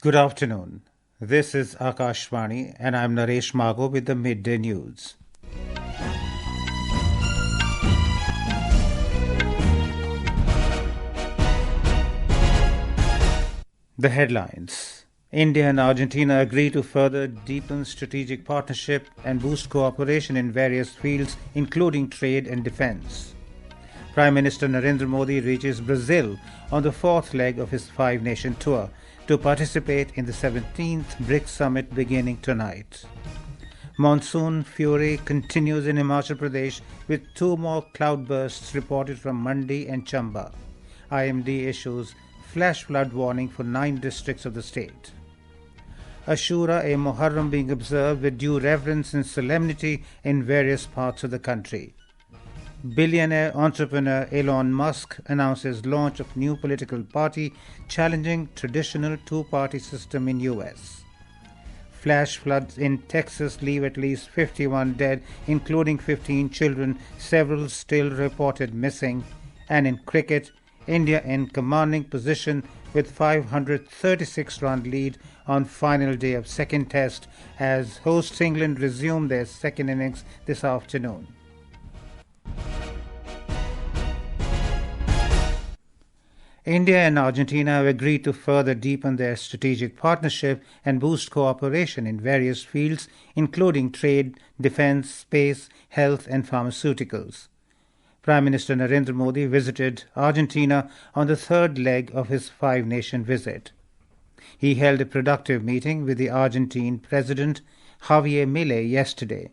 Good afternoon. This is Akashvani and I'm Naresh Mago with the midday news. The headlines. India and Argentina agree to further deepen strategic partnership and boost cooperation in various fields, including trade and defense. Prime Minister Narendra Modi reaches Brazil on the fourth leg of his five-nation tour to participate in the 17th BRICS Summit beginning tonight. Monsoon fury continues in Himachal Pradesh with two more cloudbursts reported from Mandi and Chamba. IMD issues flash flood warning for 9 districts of the state. Ashoora-e-Muharram being observed with due reverence and solemnity in various parts of the country. Billionaire entrepreneur Elon Musk announces launch of new political party challenging traditional two-party system in US. Flash floods in Texas leave at least 51 dead, including 15 children, several still reported missing. And in cricket, India in commanding position with 536-run lead on final day of second test as hosts England resume their second innings this afternoon. India and Argentina have agreed to further deepen their strategic partnership and boost cooperation in various fields, including trade, defense, space, health, and pharmaceuticals. Prime Minister Narendra Modi visited Argentina on the third leg of his five-nation visit. He held a productive meeting with the Argentine President Javier Milei yesterday.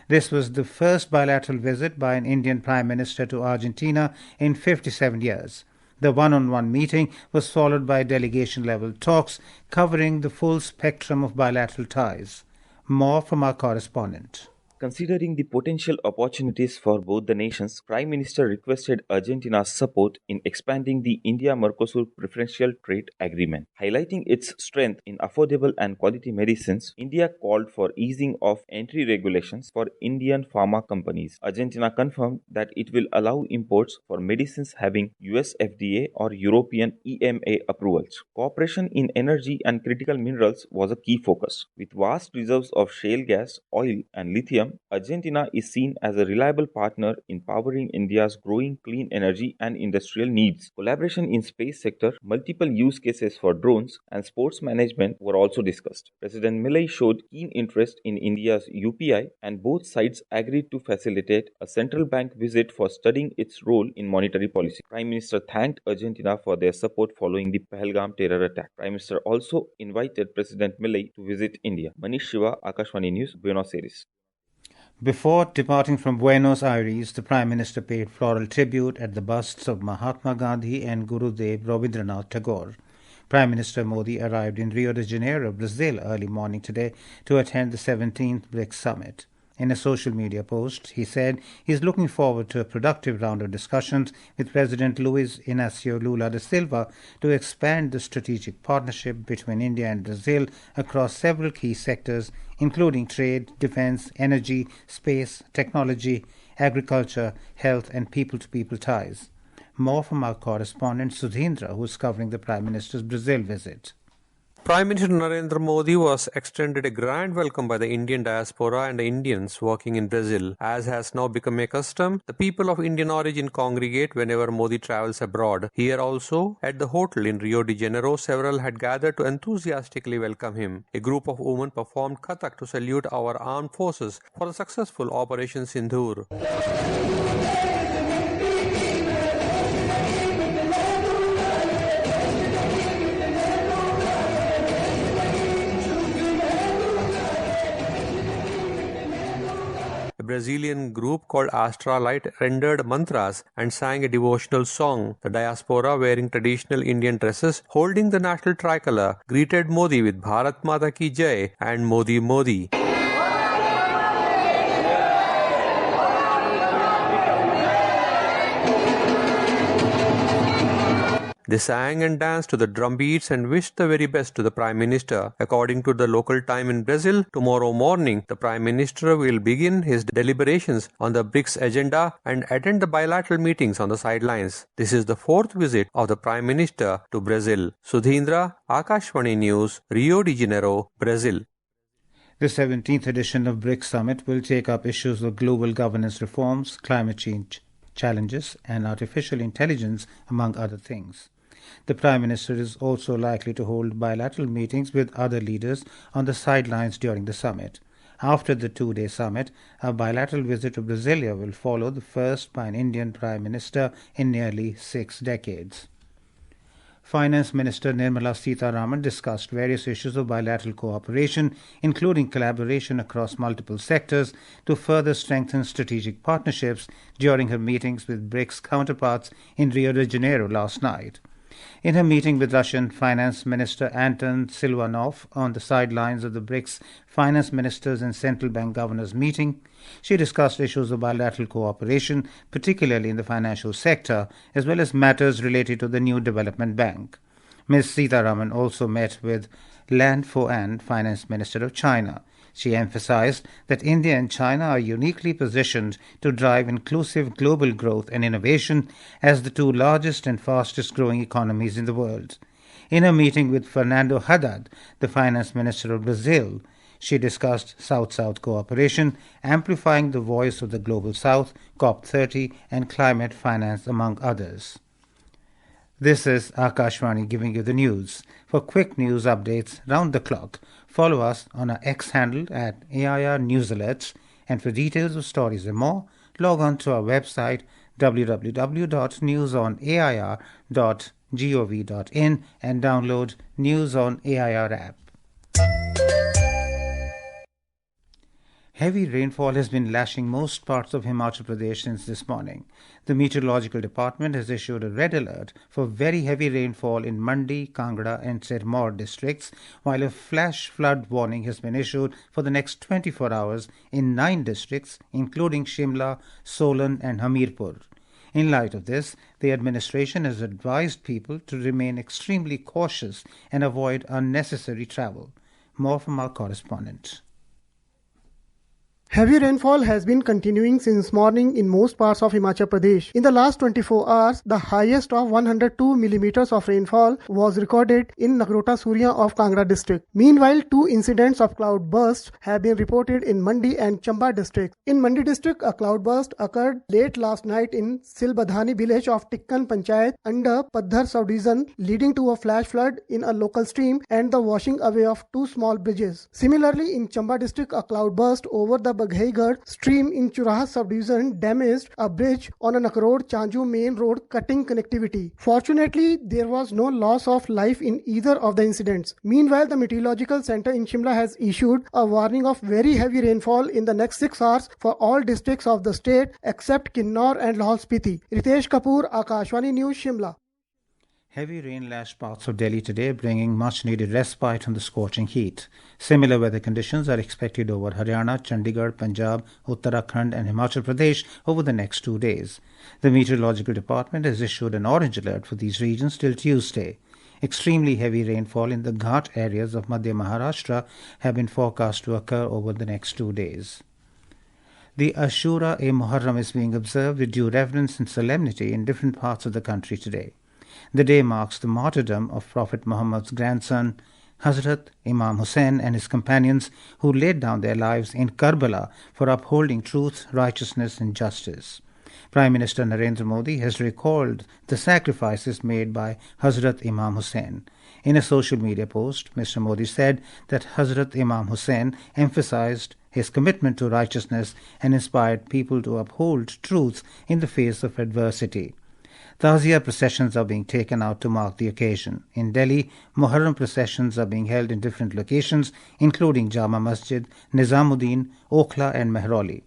This was the first bilateral visit by an Indian Prime Minister to Argentina in 57 years. The one-on-one meeting was followed by delegation-level talks covering the full spectrum of bilateral ties. More from our correspondent. Considering the potential opportunities for both the nations, Prime Minister requested Argentina's support in expanding the India-Mercosur Preferential Trade Agreement. Highlighting its strength in affordable and quality medicines, India called for easing of entry regulations for Indian pharma companies. Argentina confirmed that it will allow imports for medicines having US FDA or European EMA approvals. Cooperation in energy and critical minerals was a key focus. With vast reserves of shale gas, oil, and lithium, Argentina is seen as a reliable partner in powering India's growing clean energy and industrial needs. Collaboration in space sector, multiple use cases for drones, and sports management were also discussed. President Milei showed keen interest in India's UPI, and both sides agreed to facilitate a central bank visit for studying its role in monetary policy. Prime Minister thanked Argentina for their support following the Pahalgam terror attack. Prime Minister also invited President Milei to visit India. Manish Shiva, Akashvani News, Buenos Aires. Before departing from Buenos Aires, the Prime Minister paid floral tribute at the busts of Mahatma Gandhi and Gurudev Rabindranath Tagore. Prime Minister Modi arrived in Rio de Janeiro, Brazil, early morning today to attend the 17th BRICS Summit. In a social media post, he said he's looking forward to a productive round of discussions with President Luiz Inácio Lula da Silva to expand the strategic partnership between India and Brazil across several key sectors, including trade, defense, energy, space, technology, agriculture, health, and people-to-people ties. More from our correspondent Sudhindra, who is covering the Prime Minister's Brazil visit. Prime Minister Narendra Modi was extended a grand welcome by the Indian diaspora and the Indians working in Brazil. As has now become a custom, the people of Indian origin congregate whenever Modi travels abroad. Here also, at the hotel in Rio de Janeiro, several had gathered to enthusiastically welcome him. A group of women performed Kathak to salute our armed forces for the successful Operation Sindhur. Brazilian group called Astra-Light rendered mantras and sang a devotional song. The diaspora, wearing traditional Indian dresses, holding the national tricolor, greeted Modi with Bharat Mata Ki Jai and Modi Modi. They sang and danced to the drum beats and wished the very best to the Prime Minister. According to the local time in Brazil, tomorrow morning, the Prime Minister will begin his deliberations on the BRICS agenda and attend the bilateral meetings on the sidelines. This is the fourth visit of the Prime Minister to Brazil. Sudhindra, Akashvani News, Rio de Janeiro, Brazil. The 17th edition of BRICS Summit will take up issues of global governance reforms, climate change challenges, and artificial intelligence, among other things. The Prime Minister is also likely to hold bilateral meetings with other leaders on the sidelines during the summit. After the two-day summit, a bilateral visit to Brasilia will follow, the first by an Indian Prime Minister in nearly 6 decades. Finance Minister Nirmala Sitharaman discussed various issues of bilateral cooperation, including collaboration across multiple sectors, to further strengthen strategic partnerships during her meetings with BRICS counterparts in Rio de Janeiro last night. In her meeting with Russian Finance Minister Anton Silvanov on the sidelines of the BRICS Finance Ministers and Central Bank Governors meeting, she discussed issues of bilateral cooperation, particularly in the financial sector, as well as matters related to the new development bank. Ms. Sitharaman also met with Lan Foan, Finance Minister of China. She emphasized that India and China are uniquely positioned to drive inclusive global growth and innovation as the two largest and fastest growing economies in the world. In a meeting with Fernando Haddad, the Finance Minister of Brazil, she discussed South-South cooperation, amplifying the voice of the Global South, COP30, and climate finance, among others. This is Akashvani giving you the news. For quick news updates round the clock, follow us on our X handle at AIR News Alerts, and for details of stories and more, log on to our website www.newsonair.gov.in and download News on AIR app. Heavy rainfall has been lashing most parts of Himachal Pradesh since this morning. The Meteorological Department has issued a red alert for very heavy rainfall in Mandi, Kangra and Sirmaur districts, while a flash flood warning has been issued for the next 24 hours in 9 districts, including Shimla, Solan and Hamirpur. In light of this, the administration has advised people to remain extremely cautious and avoid unnecessary travel. More from our correspondent. Heavy rainfall has been continuing since morning in most parts of Himachal Pradesh. In the last 24 hours, the highest of 102 millimeters of rainfall was recorded in Nagrota Surya of Kangra district. Meanwhile, 2 incidents of cloudbursts have been reported in Mandi and Chamba districts. In Mandi district, a cloudburst occurred late last night in Silbadhani village of Tikkan Panchayat under Padhar subdivision, leading to a flash flood in a local stream and the washing away of 2 small bridges. Similarly, in Chamba district, a cloudburst over the Baghaigarh stream in Churaha subdivision damaged a bridge on a Nakarod-Chanju main road, cutting connectivity. Fortunately, there was no loss of life in either of the incidents. Meanwhile, the Meteorological Center in Shimla has issued a warning of very heavy rainfall in the next 6 hours for all districts of the state except Kinnaur and Lahaul Spiti. Ritesh Kapoor, Akashvani News, Shimla. Heavy rain lashed parts of Delhi today, bringing much-needed respite from the scorching heat. Similar weather conditions are expected over Haryana, Chandigarh, Punjab, Uttarakhand and Himachal Pradesh over the next 2 days. The Meteorological Department has issued an orange alert for these regions till Tuesday. Extremely heavy rainfall in the Ghat areas of Madhya Maharashtra have been forecast to occur over the next 2 days. The Ashoora-e-Muharram is being observed with due reverence and solemnity in different parts of the country today. The day marks the martyrdom of Prophet Muhammad's grandson, Hazrat Imam Hussain, and his companions who laid down their lives in Karbala for upholding truth, righteousness and justice. Prime Minister Narendra Modi has recalled the sacrifices made by Hazrat Imam Hussain. In a social media post, Mr. Modi said that Hazrat Imam Hussain emphasized his commitment to righteousness and inspired people to uphold truth in the face of adversity. Tazia processions are being taken out to mark the occasion. In Delhi, Muharram processions are being held in different locations, including Jama Masjid, Nizamuddin, Okhla and Mehrauli.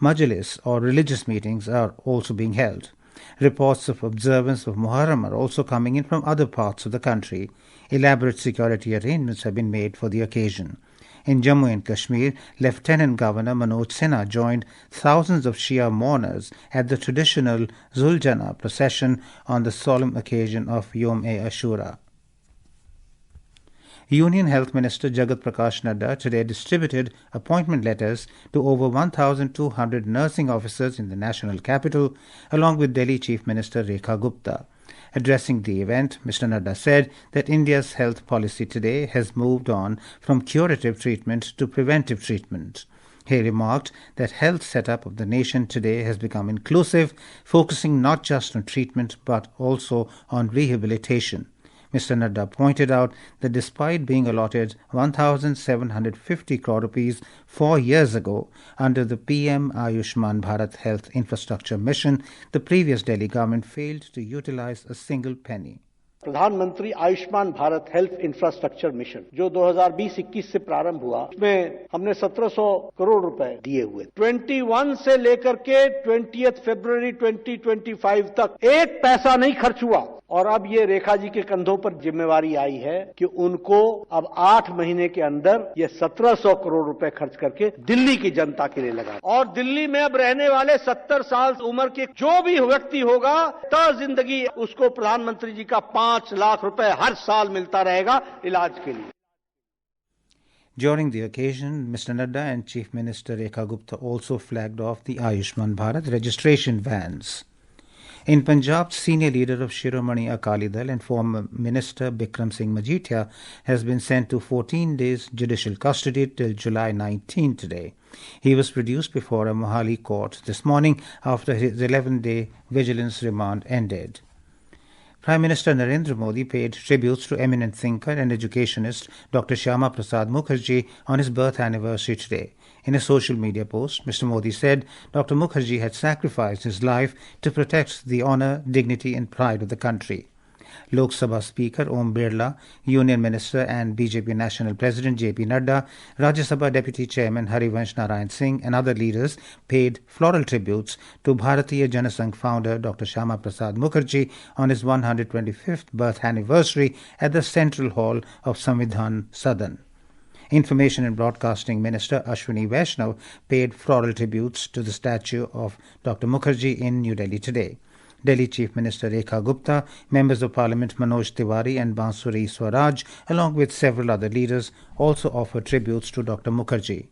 Majlis or religious meetings are also being held. Reports of observance of Muharram are also coming in from other parts of the country. Elaborate security arrangements have been made for the occasion. In Jammu and Kashmir, Lieutenant Governor Manoj Sinha joined thousands of Shia mourners at the traditional Zuljana procession on the solemn occasion of Yom-e-Ashura. Union Health Minister Jagat Prakash Nadda today distributed appointment letters to over 1,200 nursing officers in the national capital, along with Delhi Chief Minister Rekha Gupta. Addressing the event, Mr. Nadda said that India's health policy today has moved on from curative treatment to preventive treatment. He remarked that health setup of the nation today has become inclusive, focusing not just on treatment but also on rehabilitation. Mr. Nadda pointed out that despite being allotted 1,750 crore rupees 4 years ago under the PM Ayushman Bharat Health Infrastructure Mission, the previous Delhi government failed to utilize a single penny. प्रधानमंत्री Ayushman Bharat health infrastructure mission जो 2020-21 से प्रारंभ हुआ, उसमें हमने 1700 करोड़ रुपए दिए हुए। 21 से लेकर के 20 फरवरी 2025 तक एक पैसा नहीं खर्च हुआ और अब ये रेखा जी के कंधों पर जिम्मेवारी आई है कि उनको अब 8 महीने के अंदर ये 1700 करोड़ रुपए खर्च करके दिल्ली की जनता के लिए लगा और दिल्ली में अब रहने वाले 70 साल उम्र के जो भी व्यक्ति होगा तो जिंदगी उसको प्रधानमंत्री जी का 5 लाख रुपए हर साल मिलता रहेगा इलाज के लिए। During the occasion, Mr. Nadda and Chief Minister Rekha Gupta also flagged off the Ayushman Bharat registration vans. In Punjab, senior leader of Shiromani Akali Dal and former Minister Bikram Singh Majithia has been sent to 14 days judicial custody till July 19 today. He was produced before a Mohali court this morning after his 11-day vigilance remand ended. Prime Minister Narendra Modi paid tributes to eminent thinker and educationist Dr. Shyama Prasad Mukherjee on his birth anniversary today. In a social media post, Mr. Modi said Dr. Mukherjee had sacrificed his life to protect the honour, dignity and pride of the country. Lok Sabha Speaker Om Birla, Union Minister and BJP National President JP Nadda, Rajya Sabha Deputy Chairman Harivansh Narayan Singh and other leaders paid floral tributes to Bharatiya Janasangh founder Dr. Shyama Prasad Mukherjee on his 125th birth anniversary at the Central Hall of Samvidhan Sadan. Information and Broadcasting Minister Ashwini Vaishnav paid floral tributes to the statue of Dr. Mukherjee in New Delhi today. Delhi Chief Minister Rekha Gupta, Members of Parliament Manoj Tiwari and Bansuri Swaraj, along with several other leaders, also offered tributes to Dr. Mukherjee.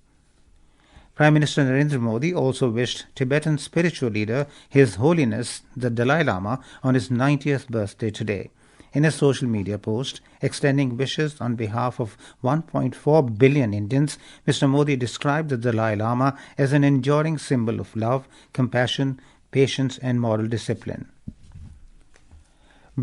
Prime Minister Narendra Modi also wished Tibetan spiritual leader His Holiness the Dalai Lama on his 90th birthday today. In a social media post extending wishes on behalf of 1.4 billion Indians, Mr. Modi described the Dalai Lama as an enduring symbol of love, compassion, patience and moral discipline.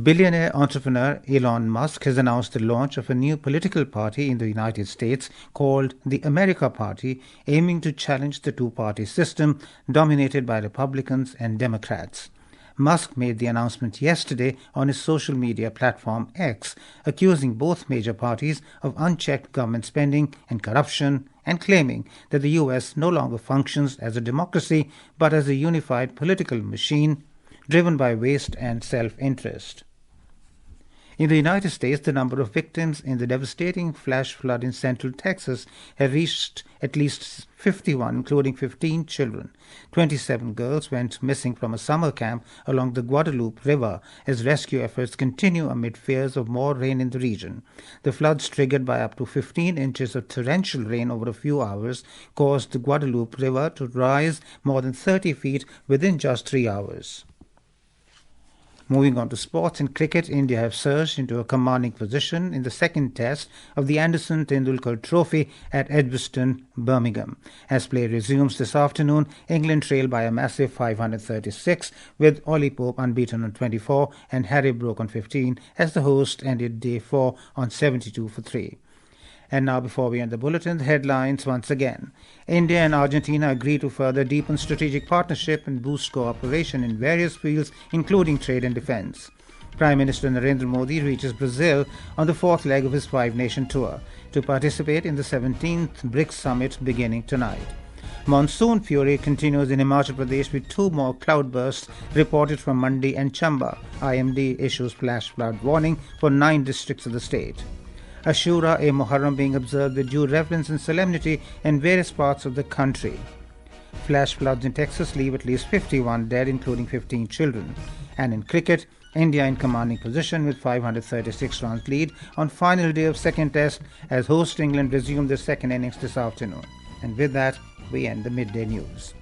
Billionaire entrepreneur Elon Musk has announced the launch of a new political party in the United States called the America Party, aiming to challenge the two-party system dominated by Republicans and Democrats. Musk made the announcement yesterday on his social media platform X, accusing both major parties of unchecked government spending and corruption, and claiming that the US no longer functions as a democracy but as a unified political machine driven by waste and self-interest. In the United States, the number of victims in the devastating flash flood in central Texas have reached at least 51, including 15 children. 27 girls went missing from a summer camp along the Guadalupe River as rescue efforts continue amid fears of more rain in the region. The floods, triggered by up to 15 inches of torrential rain over a few hours, caused the Guadalupe River to rise more than 30 feet within just 3 hours. Moving on to sports, in cricket, India have surged into a commanding position in the second test of the Anderson Tendulkar Trophy at Edgbaston, Birmingham. As play resumes this afternoon, England trail by a massive 536, with Ollie Pope unbeaten on 24 and Harry Brook on 15 as the host ended day 4 on 72 for 3. And now, before we end the bulletin, the headlines once again. India and Argentina agree to further deepen strategic partnership and boost cooperation in various fields, including trade and defense. Prime Minister Narendra Modi reaches Brazil on the fourth leg of his five-nation tour to participate in the 17th BRICS Summit beginning tonight. Monsoon fury continues in Himachal Pradesh with 2 more cloudbursts reported from Mandi and Chamba. IMD issues flash flood warning for 9 districts of the state. Ashoora-e-Muharram being observed with due reverence and solemnity in various parts of the country. Flash floods in Texas leave at least 51 dead, including 15 children. And in cricket, India in commanding position with 536 runs lead on final day of second test as host England resume their second innings this afternoon. And with that, we end the midday news.